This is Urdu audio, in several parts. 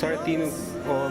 3:30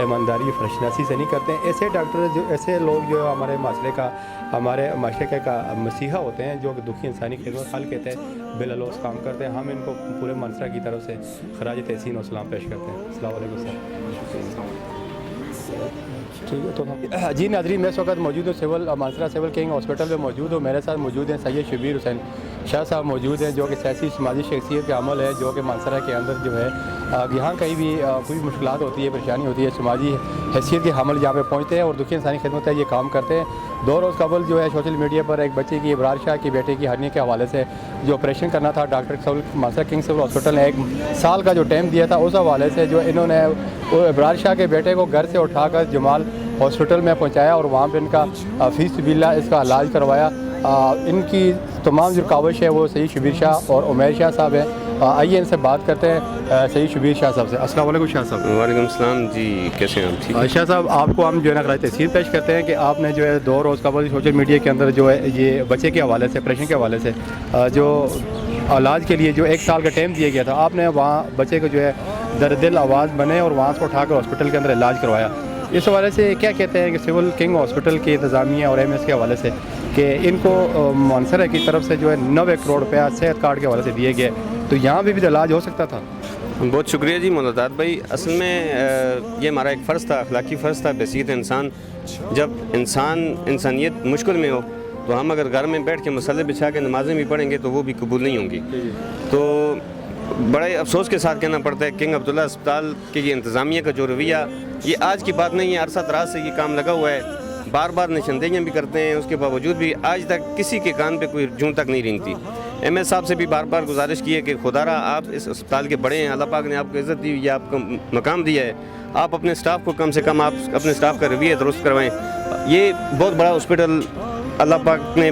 ایمانداری فرشناسی سے نہیں کرتے ہیں. ایسے ڈاکٹر جو ایسے لوگ جو ہمارے معاشرے کا مسیحا ہوتے ہیں جو کہ دکھی انسانی خدمت خلق کے تحت بالالوس کام کرتے ہیں. ہم ان کو پورے منصرہ کی طرف سے خراج تحسین و سلام پیش کرتے ہیں. السلام علیکم سر. ٹھیک ہے تو جی ناظرین میں اس وقت موجود ہوں مانسرہ سول کنگ ہاسپٹل میں موجود ہوں. میرے ساتھ موجود ہیں سید شبیر حسین شاہ صاحب موجود ہیں جو کہ سیاسی سماجی شخصیت کے عمل ہے جو کہ مانسرہ کے اندر جو ہے یہاں کہیں بھی کوئی مشکلات ہوتی ہے پریشانی ہوتی ہے سماجی حیثیت کے حامل یہاں پہ پہنچتے ہیں اور دکھی انسانی خدمت ہے یہ کام کرتے ہیں. 2 روز قبل جو ہے سوشل میڈیا پر ایک بچے کی ابرار شاہ کی بیٹے کی ہرنی کے حوالے سے جو آپریشن کرنا تھا ڈاکٹر مانسرہ کنگ سول ہاسپٹل نے 1 سال کا جو ٹائم دیا تھا اس حوالے سے جو انہوں نے ابرار شاہ کے بیٹے کو گھر سے اٹھا کر جمال ہاسپٹل میں پہنچایا اور وہاں پہ ان کا فی سبیل اللہ اس کا علاج کروایا. ان کی تمام جو کاوش ہے وہ سید شبیر شاہ اور عمیر شاہ صاحب ہیں. آئیے ان سے بات کرتے ہیں سید شبیر شاہ صاحب سے. السلام علیکم شاہ صاحب. وعلیکم السلام. جی کیسے ہیں آپ؟ ٹھیک. شاہ صاحب آپ کو ہم جو ہے نا خراج تحسین پیش کرتے ہیں کہ آپ نے جو ہے 2 روز قبل سوشل میڈیا کے اندر جو ہے یہ بچے کے حوالے سے آپریشن کے حوالے سے جو علاج کے لیے جو 1 سال کا ٹائم دیا گیا تھا آپ نے وہاں بچے کو جو ہے دردل آواز بنے اور وہاں سے اٹھا کر ہاسپٹل کے اندر علاج کروایا. اس حوالے سے کیا کہتے ہیں کہ سول کنگ ہاسپٹل کی انتظامیہ اور ایم ایس کے حوالے سے کہ ان کو مانسرہ کی طرف سے جو ہے 90 کروڑ روپیہ صحت کارڈ کے حوالے سے دیے گئے تو یہاں بھی علاج ہو سکتا تھا؟ بہت شکریہ جی مولادات بھائی. اصل میں یہ ہمارا ایک فرض تھا, اخلاقی فرض تھا. بحیثیت انسان جب انسانیت مشکل میں ہو تو ہم اگر گھر میں بیٹھ کے مصلی بچھا کے نمازیں بھی پڑھیں گے تو وہ بھی قبول نہیں ہوں گی. تو بڑے افسوس کے ساتھ کہنا پڑتا ہے کنگ عبداللہ اسپتال کے یہ انتظامیہ کا جو رویہ یہ آج کی بات نہیں ہے. عرصہ دراز سے یہ کام لگا ہوا ہے. بار بار نشاندہیاں بھی کرتے ہیں, اس کے باوجود بھی آج تک کسی کے کان پہ کوئی جون تک نہیں رینگتی. ایم ایس صاحب سے بھی بار بار گزارش کی ہے کہ خدا را آپ اس اسپتال کے بڑے ہیں, اللہ پاک نے آپ کو عزت دی یا آپ کو مقام دیا ہے, آپ اپنے سٹاف کو کم سے کم آپ اپنے سٹاف کا رویہ درست کروائیں. یہ بہت بڑا ہاسپٹل اللہ پاک نے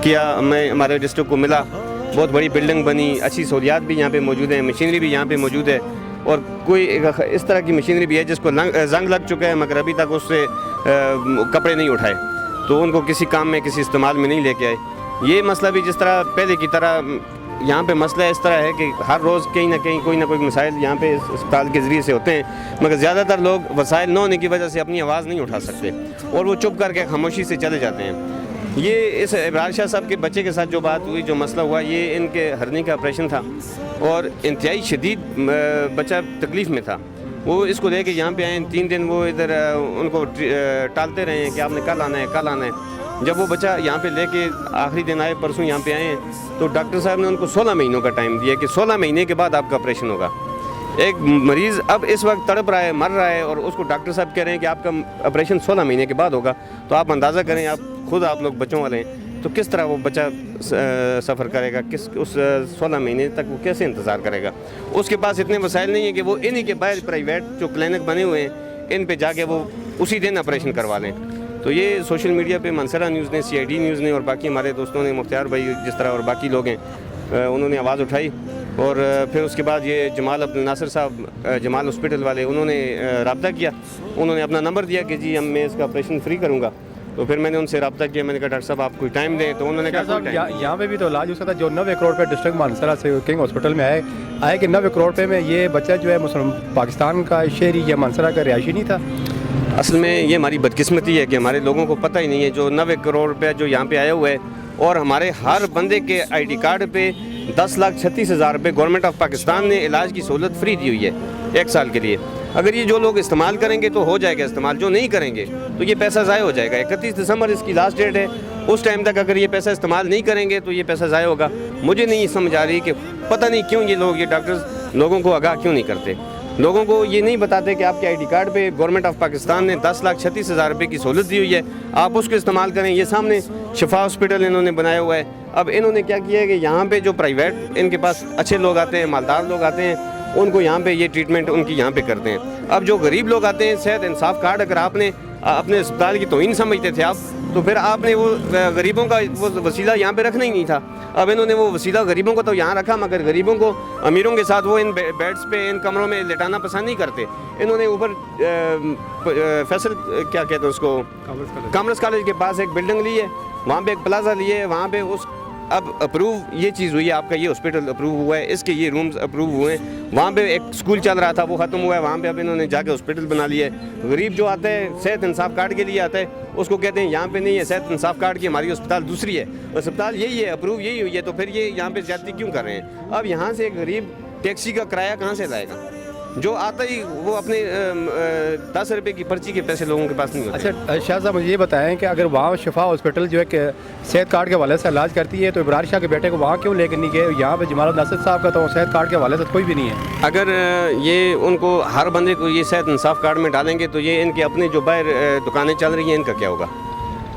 کیا, ہمارے ڈسٹرکٹ کو ملا. بہت بڑی بلڈنگ بنی, اچھی سہولیات بھی یہاں پہ موجود ہیں, مشینری بھی یہاں پہ موجود ہے اور کوئی اس طرح کی مشینری بھی ہے جس کو زنگ لگ چکا ہے مگر ابھی تک اس سے کپڑے نہیں اٹھائے تو ان کو کسی کام میں کسی استعمال میں نہیں لے کے آئے. یہ مسئلہ بھی جس طرح پہلے کی طرح یہاں پہ مسئلہ اس طرح ہے کہ ہر روز کہیں نہ کہیں کوئی نہ کوئی مسائل یہاں پہ اس اسپتال کے ذریعے سے ہوتے ہیں مگر زیادہ تر لوگ وسائل نہ ہونے کی وجہ سے اپنی آواز نہیں اٹھا سکتے اور وہ چپ کر کے خاموشی سے چلے جاتے ہیں. یہ اس ابرار شاہ صاحب کے بچے کے ساتھ جو بات ہوئی, جو مسئلہ ہوا, یہ ان کے ہرنی کا آپریشن تھا اور انتہائی شدید بچہ تکلیف میں تھا. وہ اس کو لے کے یہاں پہ آئے. 3 دن وہ ادھر ان کو ٹالتے رہے ہیں کہ آپ نے کل آنا ہے کل آنا ہے. جب وہ بچہ یہاں پہ لے کے آخری دن آئے, پرسوں یہاں پہ آئے ہیں, تو ڈاکٹر صاحب نے ان کو 16 مہینوں کا ٹائم دیا کہ 16 مہینے کے بعد آپ کا آپریشن ہوگا. ایک مریض اب اس وقت تڑپ رہا ہے, مر رہا ہے اور اس کو ڈاکٹر صاحب کہہ رہے ہیں کہ آپ کا آپریشن 16 مہینے کے بعد ہوگا. تو آپ اندازہ کریں, آپ لوگ بچوں والے ہیں, تو کس طرح وہ بچہ سفر کرے گا, اس 16 مہینے تک وہ کیسے انتظار کرے گا. اس کے پاس اتنے وسائل نہیں ہیں کہ وہ انہی کے باہر پرائیویٹ جو کلینک بنے ہوئے ہیں ان پہ جا کے وہ اسی دن آپریشن کروا لیں. تو یہ سوشل میڈیا پہ منصرہ نیوز نے, CID نیوز نے اور باقی ہمارے دوستوں نے, مختار بھائی جس طرح اور باقی لوگ ہیں, انہوں نے آواز اٹھائی. اور پھر اس کے بعد یہ جمال عبد الناصر صاحب جمال ہاسپٹل والے, انہوں نے رابطہ کیا. انہوں نے اپنا نمبر دیا کہ جی میں اس کا آپریشن فری کروں گا. تو پھر میں نے ان سے رابطہ کیا. میں نے کہا ڈاکٹر صاحب آپ کوئی ٹائم دیں. تو انہوں نے کہا یہاں پہ بھی تو علاج ہو سکتا ہے. جو 90 کروڑ روپے ڈسٹرکٹ مانسرہ سے کنگ ہاسپٹل میں آئے کہ 90 کروڑ روپے میں یہ بچہ جو ہے پاکستان کا شہری یا مانسرہ کا رہائشی نہیں تھا. اصل میں یہ ہماری بدقسمتی ہے کہ ہمارے لوگوں کو پتہ ہی نہیں ہے. جو 90 کروڑ روپے جو یہاں پہ آیا ہوا ہے اور ہمارے ہر بندے کے ID کارڈ پہ 10,36,000 روپے گورنمنٹ آف پاکستان نے علاج کی سہولت فری دی ہوئی ہے 1 سال کے لیے. اگر یہ جو لوگ استعمال کریں گے تو ہو جائے گا استعمال, جو نہیں کریں گے تو یہ پیسہ ضائع ہو جائے گا. 31 دسمبر اس کی لاسٹ ڈیٹ ہے. اس ٹائم تک اگر یہ پیسہ استعمال نہیں کریں گے تو یہ پیسہ ضائع ہوگا. مجھے نہیں سمجھ آ رہی کہ پتہ نہیں کیوں یہ ڈاکٹرز لوگوں کو آگاہ کیوں نہیں کرتے. لوگوں کو یہ نہیں بتاتے کہ آپ کے ID کارڈ پہ گورنمنٹ آف پاکستان نے 10,36,000 روپے کی سہولت دی ہوئی ہے, آپ اس کو استعمال کریں. یہ سامنے شفا ہاسپٹل انہوں نے بنایا ہوا ہے. اب انہوں نے کیا کیا ہے کہ یہاں پہ جو پرائیویٹ ان کے پاس اچھے لوگ آتے ہیں, مالدار لوگ آتے ہیں, ان کو یہاں پہ یہ ٹریٹمنٹ ان کی یہاں پہ کرتے ہیں. اب جو غریب لوگ آتے ہیں, صحت انصاف کارڈ اگر آپ نے اپنے اسپتال کی توہین سمجھتے تھے آپ, تو پھر آپ نے وہ غریبوں کا وہ وسیلہ یہاں پہ رکھنا ہی نہیں تھا. اب انہوں نے وہ وسیلہ غریبوں کو تو یہاں رکھا مگر غریبوں کو امیروں کے ساتھ وہ ان بیڈز پہ ان کمروں میں لٹانا پسند نہیں کرتے. انہوں نے اوپر فیصل کیا کہتے ہیں اس کو, کامرس کالج کے پاس ایک بلڈنگ لی ہے, وہاں پہ ایک پلازا لیے, وہاں پہ اب اپروو یہ چیز ہوئی ہے, آپ کا یہ ہاسپٹل اپروو ہوا ہے, اس کے یہ رومز اپروو ہوئے ہیں, وہاں پہ ایک اسکول چل رہا تھا وہ ختم ہوا ہے, وہاں پہ اب انہوں نے جا کے ہاسپٹل بنا لیا ہے. غریب جو آتا ہے صحت انصاف کارڈ کے لیے آتا ہے, اس کو کہتے ہیں یہاں پہ نہیں ہے صحت انصاف کارڈ کی, ہماری ہسپتال دوسری ہے, ہسپتال یہی ہے, اپروو یہی ہوئی ہے, تو پھر یہ یہاں پہ زیادتی کیوں کر رہے ہیں؟ اب یہاں سے ایک غریب ٹیکسی کا کرایہ کہاں سے لائے گا؟ جو آتا ہی وہ اپنے 10 روپے کی پرچی کے پیسے لوگوں کے پاس نہیں ہوتے. اچھا شاہ صاحب مجھے یہ بتائیں کہ اگر وہاں شفا ہاسپٹل جو ہے کہ صحت کارڈ کے حوالے سے علاج کرتی ہے تو ابرار شاہ کے بیٹے کو وہاں کیوں لے کے نہیں گئے؟ یہاں پہ جمال ناصر صاحب کا تو صحت کارڈ کے حوالے سے کوئی بھی نہیں ہے. اگر یہ ان کو ہر بندے کو یہ صحت انصاف کارڈ میں ڈالیں گے تو یہ ان کے اپنے جو باہر دکانیں چل رہی ہیں ان کا کیا ہوگا؟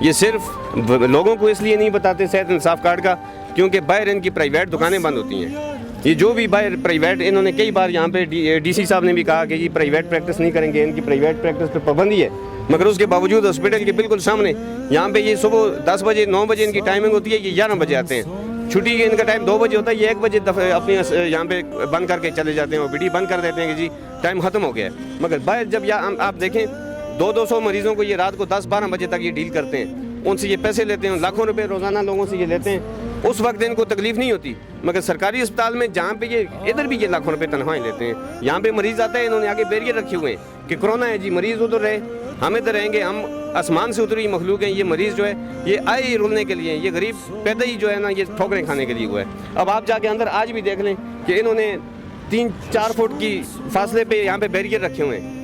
یہ صرف لوگوں کو اس لیے نہیں بتاتے صحت انصاف کارڈ کا کیونکہ باہر ان کی پرائیویٹ دکانیں بند ہوتی ہیں. یہ جو بھی باہر پرائیویٹ, انہوں نے کئی بار یہاں پہ ڈی سی صاحب نے بھی کہا کہ یہ پرائیویٹ پریکٹس نہیں کریں گے, ان کی پرائیویٹ پریکٹس پہ پابندی ہے, مگر اس کے باوجود ہاسپٹل کے بالکل سامنے یہاں پہ یہ صبح 10 بجے 9 بجے ان کی ٹائمنگ ہوتی ہے, یہ 11 بجے آتے ہیں, چھٹی کے ان کا ٹائم 2 بجے ہوتا ہے, یہ 1 بجے اپنی یہاں پہ بند کر کے چلے جاتے ہیں, اور بیڈی بند کر دیتے ہیں کہ جی ٹائم ختم ہو گیا ہے. مگر باہر جب آپ دیکھیں 200 مریضوں کو یہ رات کو 10-12 بجے تک یہ ڈیل کرتے ہیں, ان سے یہ پیسے لیتے ہیں, لاکھوں روپے روزانہ لوگوں سے یہ لیتے ہیں, اس وقت ان کو تکلیف نہیں ہوتی. مگر سرکاری اسپتال میں جہاں پہ یہ ادھر بھی یہ لاکھوں روپے تنخواہیں لیتے ہیں, یہاں پہ مریض آتا ہے, انہوں نے آگے بیریئر رکھے ہوئے ہیں کہ کرونا ہے جی, مریض ادھر رہے, ہم ادھر رہیں گے, ہم آسمان سے اتری مخلوق ہیں, یہ مریض جو ہے یہ آئے ہی رولنے کے لیے, یہ غریب پیدا ہی جو ہے نا یہ ٹھوکریں کھانے کے لیے ہوا ہے. اب آپ جا کے اندر آج بھی دیکھ لیں کہ انہوں نے 3-4 فٹ کی فاصلے پہ یہاں پہ بیریئر رکھے ہوئے ہیں.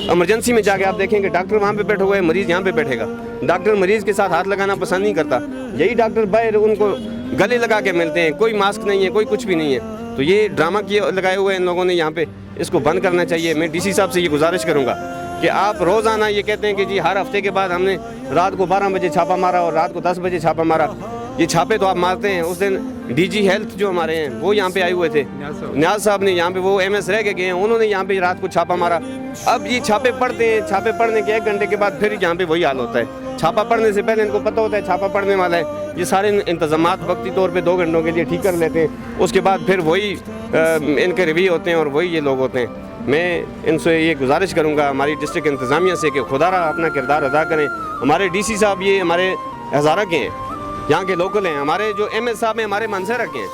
ایمرجنسی میں جا کے آپ دیکھیں کہ ڈاکٹر وہاں پہ بیٹھا ہوا ہے, مریض یہاں پہ بیٹھے گا, ڈاکٹر مریض کے ساتھ ہاتھ لگانا پسند نہیں کرتا, یہی ڈاکٹر باہر ان کو گلے لگا کے ملتے ہیں, کوئی ماسک نہیں ہے, کوئی کچھ بھی نہیں ہے. تو یہ ڈرامہ کیے لگائے ہوئے ہیں ان لوگوں نے یہاں پہ, اس کو بند کرنا چاہیے. میں ڈی سی صاحب سے یہ گزارش کروں گا کہ آپ روزانہ یہ کہتے ہیں کہ جی ہر ہفتے کے بعد ہم نے رات کو 12 بجے چھاپا مارا اور رات کو 10 بجے چھاپا مارا. یہ چھاپے تو آپ مارتے ہیں. اس دن ڈی جی ہیلتھ جو ہمارے ہیں وہ یہاں پہ آئے ہوئے تھے, نیاز صاحب نے, یہاں پہ وہ ایم ایس رہ کے گئے ہیں, انہوں نے یہاں پہ رات کو چھاپا مارا. اب یہ چھاپے پڑھتے ہیں, چھاپے پڑھنے کے 1 گھنٹے کے بعد پھر یہاں پہ وہی حال ہوتا ہے. چھاپا پڑھنے سے پہلے ان کو پتہ ہوتا ہے چھاپا پڑھنے والا ہے, یہ سارے انتظامات وقتی طور پہ 2 گھنٹوں کے لیے ٹھیک کر لیتے ہیں, اس کے بعد پھر وہی ان کے ریویو ہوتے ہیں اور وہی یہ لوگ ہوتے ہیں. میں ان سے یہ گزارش کروں گا ہماری ڈسٹرکٹ انتظامیہ سے کہ خدا را اپنا کردار ادا کریں. ہمارے ڈی سی صاحب یہ ہمارے ہزارہ کے ہیں, یہاں کے لوکل ہیں, ہمارے جو ایم ایس صاحب ہیں ہمارے منصر کے ہیں.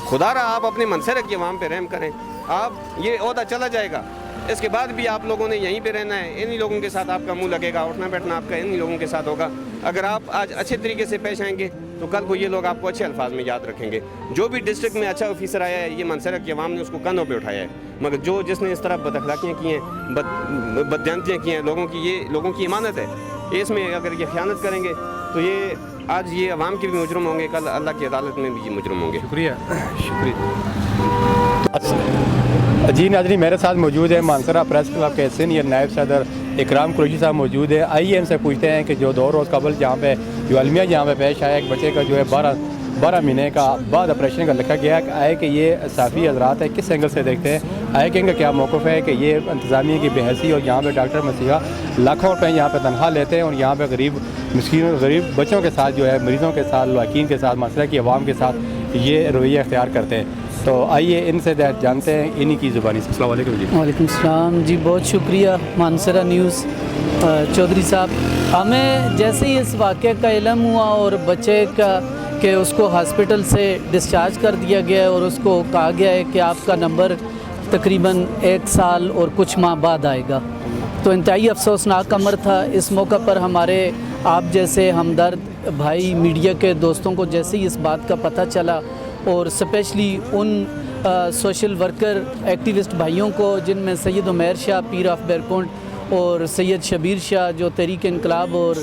خدا را آپ اپنے منصر رکھیے, وہاں پہ رحم کریں. آپ یہ عہدہ چلا جائے گا, اس کے بعد بھی آپ لوگوں نے یہیں پہ رہنا ہے, انہی لوگوں کے ساتھ آپ کا منہ لگے گا, اٹھنا بیٹھنا آپ کا انہی لوگوں کے ساتھ ہوگا. اگر آپ آج اچھے طریقے سے پیش آئیں گے تو کل کو یہ لوگ آپ کو اچھے الفاظ میں یاد رکھیں گے. جو بھی ڈسٹرکٹ میں اچھا آفیسر آیا ہے یہ منصر کی عوام نے اس کو کندھوں پہ اٹھایا ہے, مگر جس نے اس طرح بد اخلاقیاں کی ہیں, بددیانتیاں کی ہیں لوگوں کی امانت ہے, اس میں اگر یہ خیانت کریں گے تو یہ آج یہ عوام کے بھی مجرم ہوں گے, کل اللہ کی عدالت میں بھی یہ مجرم ہوں گے. شکریہ. جی ناظرین, میرے ساتھ موجود ہے مانسرہ پریس کلب کے سینئر نائب صدر اکرام قریشی صاحب موجود ہے. آئیے ان سے پوچھتے ہیں کہ جو 2 روز قبل جہاں پہ جو المیہ جہاں پہ پیش آیا, ایک بچے کا جو ہے 12 مہینے کا بعد آپریشن کا لکھا گیا, آئے کہ یہ صحافی حضرات ہے کس اینگل سے دیکھتے ہیں, آئے کہ ان کا کیا موقف ہے کہ یہ انتظامیہ کی بحثی اور یہاں پہ ڈاکٹر مسیحا لاکھوں روپے یہاں پہ تنخواہ لیتے ہیں اور یہاں پہ غریب بچوں کے ساتھ جو ہے مریضوں کے ساتھ, لواحقین کے ساتھ, مسئلہ کی عوام کے ساتھ یہ رویہ اختیار کرتے ہیں. تو آئیے ان سے جانتے ہیں انہی کی زبانی سے. السلام علیکم. جی وعلیکم السلام. جی بہت شکریہ مانسرہ نیوز چودھری صاحب. ہمیں جیسے ہی اس واقعے کا علم ہوا اور بچے کا کہ اس کو ہاسپٹل سے ڈسچارج کر دیا گیا ہے اور اس کو کہا گیا ہے کہ آپ کا نمبر تقریباً 1 سال اور کچھ ماہ بعد آئے گا, تو انتہائی افسوسناک امر تھا. اس موقع پر ہمارے آپ جیسے ہمدرد بھائی میڈیا کے دوستوں کو جیسے ہی اس بات کا پتہ چلا, اور اسپیشلی ان سوشل ورکر ایکٹیوسٹ بھائیوں کو جن میں سید عمیر شاہ پیر آف بیرکونٹ اور سید شبیر شاہ جو تحریک انقلاب اور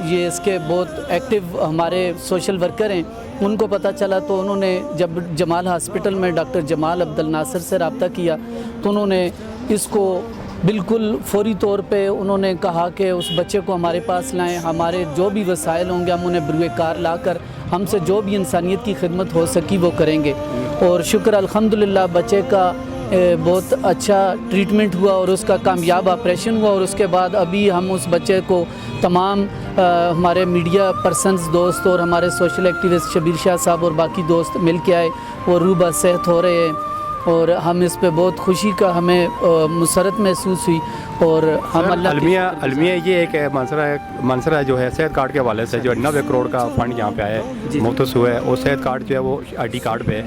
یہ اس کے بہت ایکٹیو ہمارے سوشل ورکر ہیں, ان کو پتہ چلا تو انہوں نے جب جمال ہاسپٹل میں ڈاکٹر جمال عبد الناصر سے رابطہ کیا تو انہوں نے اس کو بالکل فوری طور پہ انہوں نے کہا کہ اس بچے کو ہمارے پاس لائیں, ہمارے جو بھی وسائل ہوں گے ہم انہیں بروئے کار لا کر ہم سے جو بھی انسانیت کی خدمت ہو سکی وہ کریں گے. اور شکر الحمدللہ بچے کا بہت اچھا ٹریٹمنٹ ہوا اور اس کا کامیاب آپریشن ہوا, اور اس کے بعد ابھی ہم اس بچے کو تمام ہمارے میڈیا پرسنز دوست اور ہمارے سوشل ایکٹیوسٹ شبیر شاہ صاحب اور باقی دوست مل کے آئے, وہ روبہ صحت ہو رہے ہیں. اور ہم اس پہ بہت خوشی کا ہمیں مسرت محسوس ہوئی اور ہم اللہ المیہ یہ ایک منصرہ جو ہے صحت کارڈ کے حوالے سے جو 90 کروڑ کا فنڈ یہاں پہ آیا ہے مختص ہوا ہے، اور صحت کارڈ جو ہے وہ ID کارڈ پہ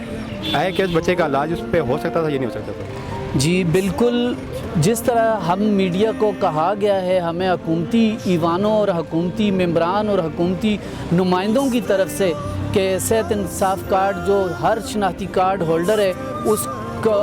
ہے کہ اس بچے کا علاج اس پہ ہو سکتا تھا یا نہیں ہو سکتا تھا؟ جی بالکل، جس طرح ہم میڈیا کو کہا گیا ہے ہمیں حکومتی ایوانوں اور حکومتی ممبران اور حکومتی نمائندوں کی طرف سے کہ صحت انصاف کارڈ جو ہر شناختی کارڈ ہولڈر ہے اس کا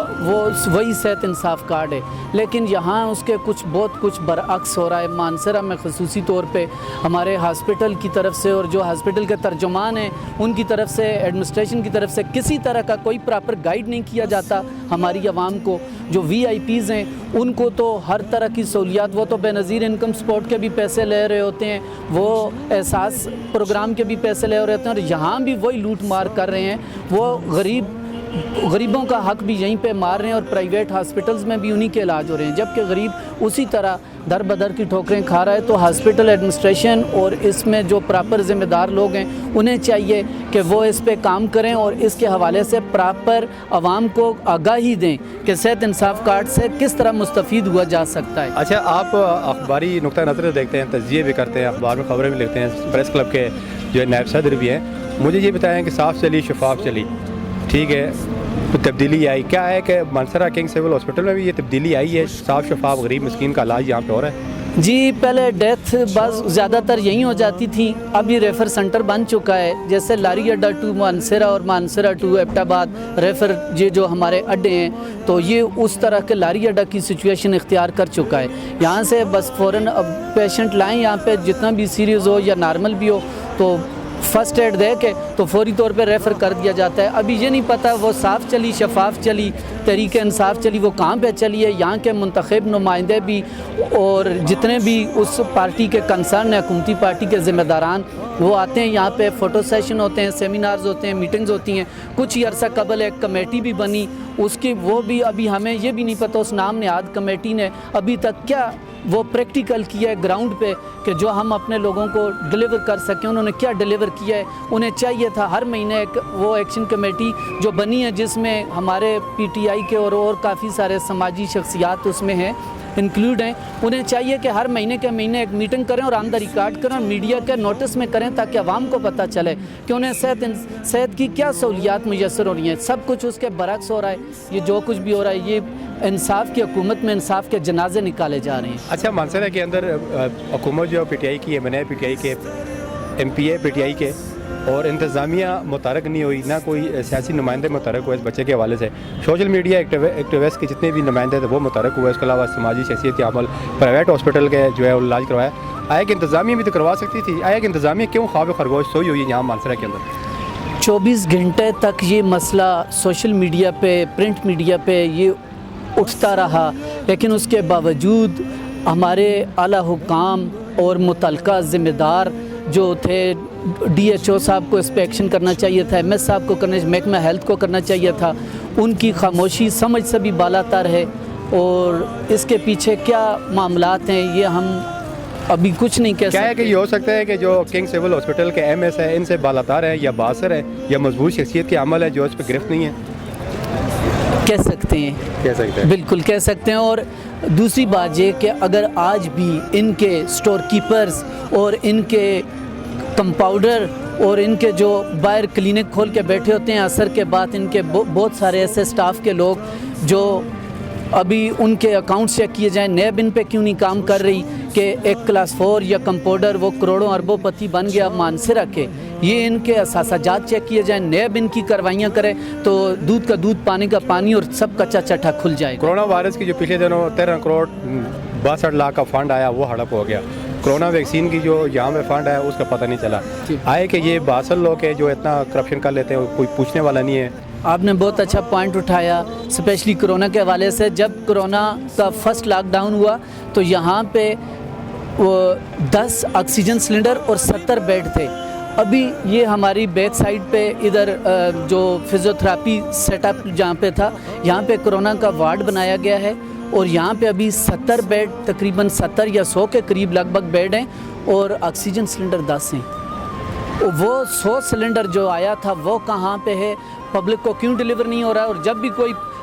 وہی صحت انصاف کارڈ ہے، لیکن یہاں اس کے بہت کچھ برعکس ہو رہا ہے۔ مانسرہ میں خصوصی طور پہ ہمارے ہاسپٹل کی طرف سے اور جو ہاسپٹل کے ترجمان ہیں ان کی طرف سے، ایڈمنسٹریشن کی طرف سے کسی طرح کا کوئی پراپر گائیڈ نہیں کیا جاتا ہماری عوام کو۔ جو VIPs ہیں ان کو تو ہر طرح کی سہولیات، وہ تو بے نظیر انکم سپورٹ کے بھی پیسے لے رہے ہوتے ہیں، وہ احساس پروگرام کے بھی پیسے لے رہے ہوتے ہیں، اور یہاں بھی وہی لوٹ مار کر رہے ہیں۔ وہ غریبوں کا حق بھی یہیں پہ مار رہے ہیں، اور پرائیویٹ ہاسپٹلز میں بھی انہی کے علاج ہو رہے ہیں، جبکہ غریب اسی طرح در بدر کی ٹھوکریں کھا رہا ہے۔ تو ہاسپٹل ایڈمنسٹریشن اور اس میں جو پراپر ذمہ دار لوگ ہیں انہیں چاہیے کہ وہ اس پہ کام کریں اور اس کے حوالے سے پراپر عوام کو آگاہی دیں کہ صحت انصاف کارڈ سے کس طرح مستفید ہوا جا سکتا ہے۔ اچھا، آپ اخباری نقطہ نظر دیکھتے ہیں، تجزیے بھی کرتے ہیں، اخبار میں خبریں بھی لکھتے ہیں، پریس کلب کے جو نائب صدر بھی ہیں، مجھے یہ بتائیں کہ صاف چلی شفاف چلی، ٹھیک ہے، تبدیلی آئی کیا ہے کہ منصرہ کنگ سول ہاسپٹل میں بھی یہ تبدیلی آئی ہے، صاف شفاف غریب مسکین کا علاج یہاں پہ ہو رہا ہے؟ جی پہلے ڈیتھ بعض زیادہ تر یہیں ہو جاتی تھی، اب یہ ریفر سنٹر بن چکا ہے، جیسے لاری اڈا ٹو مانسرہ اور مانسرہ ٹو ایبٹ آباد ریفر یہ جو ہمارے اڈے ہیں، تو یہ اس طرح کے لاری اڈا کی سچویشن اختیار کر چکا ہے۔ یہاں سے بس فوراً اب پیشنٹ لائیں یہاں پہ، جتنا بھی سیریز ہو یا نارمل بھی ہو تو فرسٹ ایڈ دے کے تو فوری طور پہ ریفر کر دیا جاتا ہے۔ ابھی یہ نہیں پتہ وہ صاف چلی، شفاف چلی، تحریک انصاف چلی، وہ کہاں پہ چلی ہے۔ یہاں کے منتخب نمائندے بھی اور جتنے بھی اس پارٹی کے کنسرن ہیں، حکومتی پارٹی کے ذمہ داران، وہ آتے ہیں یہاں پہ، فوٹو سیشن ہوتے ہیں، سیمینارز ہوتے ہیں، میٹنگز ہوتی ہیں۔ کچھ ہی عرصہ قبل ایک کمیٹی بھی بنی، اس کی وہ بھی ابھی ہمیں یہ بھی نہیں پتہ اس نام نہاد کمیٹی نے ابھی تک کیا وہ پریکٹیکل کیا ہے گراؤنڈ پہ کہ جو ہم اپنے لوگوں کو ڈلیور کر سکیں، انہوں نے کیا ڈلیور کیا ہے۔ انہیں چاہیے تھا ہر مہینے ایک وہ ایکشن کمیٹی جو بنی ہے جس میں ہمارے PTI کے اور کافی سارے سماجی شخصیات اس میں ہیں، انکلوڈ ہیں، انہیں چاہیے کہ ہر مہینے کے مہینے ایک میٹنگ کریں اور آن دا ریکارڈ کریں اور میڈیا کے نوٹس میں کریں تاکہ عوام کو پتہ چلے کہ انہیں صحت کی کیا سہولیات میسر ہو رہی ہیں۔ سب کچھ اس کے برعکس ہو رہا ہے، یہ جو کچھ بھی ہو رہا ہے یہ انصاف کی حکومت میں انصاف کے جنازے نکالے جا رہے ہیں۔ اچھا، مانسرہ کے اندر حکومت جو PTI کی ہے، بنے PTI کے MPA PTI کے، اور انتظامیہ متحرک نہیں ہوئی، نہ کوئی سیاسی نمائندے متحرک ہوئے اس بچے کے حوالے سے۔ سوشل میڈیا ایکٹیوسٹ کے جتنے بھی نمائندے تھے وہ متحرک ہوئے، اس کے علاوہ سماجی شخصیت عمل پرائیویٹ ہاسپٹل کے جو ہے علاج کروایا۔ آیا کہ انتظامیہ بھی تو کروا سکتی تھی، آیا کہ انتظامیہ کیوں خواب خرگوش سوئی ہوئی ہے یہاں مانسرہ کے اندر؟ 24 گھنٹے تک یہ مسئلہ سوشل میڈیا پہ، پرنٹ میڈیا پہ یہ اٹھتا رہا، لیکن اس کے باوجود ہمارے اعلیٰ حکام اور متعلقہ ذمہ دار جو تھے، DHO صاحب کو اس پہ ایکشن کرنا چاہیے تھا، MS صاحب کو کرنا، محکمہ ہیلتھ کو کرنا چاہیے تھا، ان کی خاموشی سمجھ سے بھی بالا تر ہے، اور اس کے پیچھے کیا معاملات ہیں یہ ہم ابھی کچھ نہیں کہہ سکتے۔ کیا ہے کہ یہ ہو سکتا ہے کہ جو کنگ سول ہاسپٹل کے MS ہے ان سے بالاتر ہے یا باثر ہے یا مضبوط شخصیت کے عمل ہے جو اس پہ گرفت نہیں ہے؟ کہہ سکتے ہیں، کہہ سکتے ہیں، بالکل کہہ سکتے ہیں۔ اور دوسری بات یہ کہ اگر آج بھی ان کے سٹور کیپرز اور ان کے کمپاؤڈر اور ان کے جو باہر کلینک کھول کے بیٹھے ہوتے ہیں، عصر کے بعد ان کے بہت سارے ایسے سٹاف کے لوگ جو ابھی ان کے اکاؤنٹس چیک کیے جائیں، نیب ان پہ کیوں نہیں کام کر رہی کہ ایک کلاس 4 یا کمپاؤڈر وہ کروڑوں اربوں پتی بن گیا مانسرہ کے، یہ ان کے اثاثاجات چیک کیے جائیں، نیب ان کی کاروائیاں کرے تو دودھ کا دودھ، پانی کا پانی، اور سب کچا چٹھا کھل جائے۔ کرونا وائرس کی جو پچھلے دنوں 13 کروڑ 62 لاکھ کا فنڈ آیا وہ ہڑپ ہو گیا، کرونا ویکسین کی جو یہاں میں فنڈ آیا اس کا پتہ نہیں چلا۔ آئے کہ یہ باصل لوگ ہیں جو اتنا کرپشن کر لیتے ہیں، کوئی پوچھنے والا نہیں ہے۔ آپ نے بہت اچھا پوائنٹ اٹھایا، اسپیشلی کرونا کے حوالے سے۔ جب کرونا کا فرسٹ لاک ڈاؤن ہوا تو یہاں پہ 10 آکسیجن سلنڈر اور 70 بیڈ تھے۔ ابھی یہ ہماری بیک سائڈ پہ ادھر جو فزیوتھراپی سیٹ اپ جہاں پہ تھا، یہاں پہ کرونا کا وارڈ بنایا گیا ہے، اور یہاں پہ ابھی 70 بیڈ، تقریباً 70 یا 100 کے قریب لگ بھگ بیڈ ہیں، اور آکسیجن سلنڈر 10 ہیں۔ وہ 100 سلنڈر جو آیا تھا وہ کہاں پہ ہے، پبلک کو کیوں ڈیلیور نہیں ہو رہا ہے؟ اور جب بھی کوئی